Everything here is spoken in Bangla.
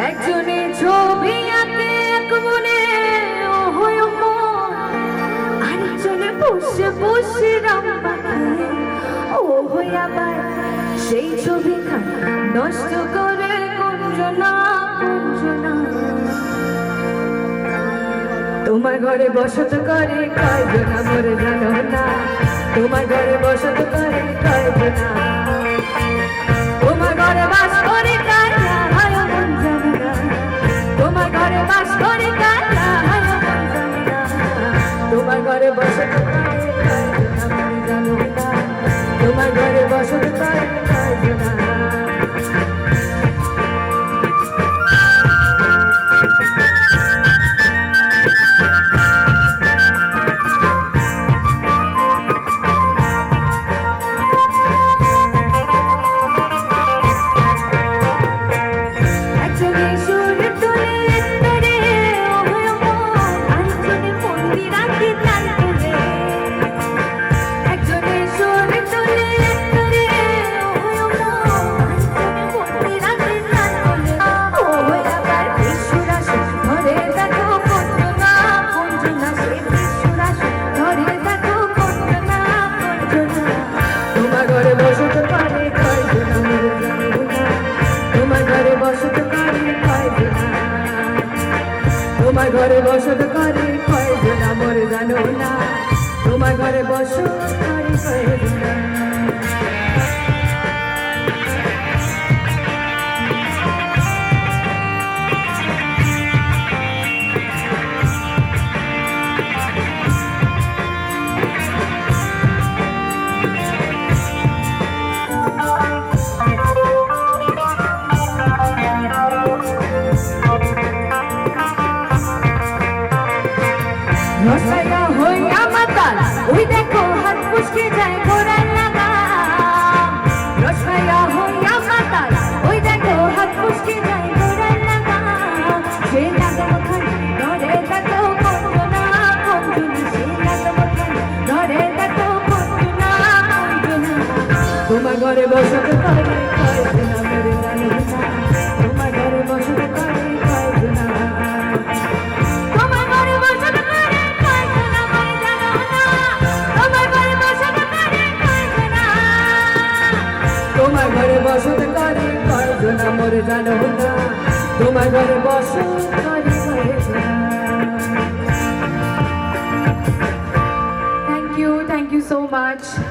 একজনে ছবি আঁকে এক মনে আরেকজনে বসে বসে রাম পাখি ও হয়ে আবার সেই ছবিখান নষ্ট করে কুঞ্জনা কুঞ্জনা। তোমার ঘরে বসত করে কয়জনা মরে জানো না, তোমার ঘরে বসত করে কয়জনা, তোমার ঘরে বাস করে কারা হয় মন জানে না, তোমার ঘরে বাস করে কারা হয় মন জানে না, তোমার ঘরে বসত করে কয়জনা মরে জানো না, তোমার ঘরে বসত করে কয়জনা। তোমার ঘরে বসত করে কয়জনা মরে জানো না, তোমার ঘরে বসত করে কয়জনা। রসায়া হইয়া মাতাল ওই দেখো হাত পুষকে যায় ঘোড়ার লাগাম, রসায়া হইয়া মাতাল ওই দেখো হাত পুষকে যায় ঘোড়ার লাগাম, সে লাগাম খানে ধরে দেখো কঞ্জনা কঞ্জনা, সে লাগাম খানে ধরে দেখো কঞ্জনা কঞ্জনা। তোমার ঘরে বসত করে কয়জনা মরে জানো না, তোমার ঘরে বসত করে কয়জনা, তোমার ঘরে বসত করে কয়জনা মরে জানো না, তোমার ঘরে বসত করে কয়জনা, তোমার ঘরে বসত করে কয়জনা মরে জানো না, তোমার ঘরে বসত করে কয়জনা। Thank you so much.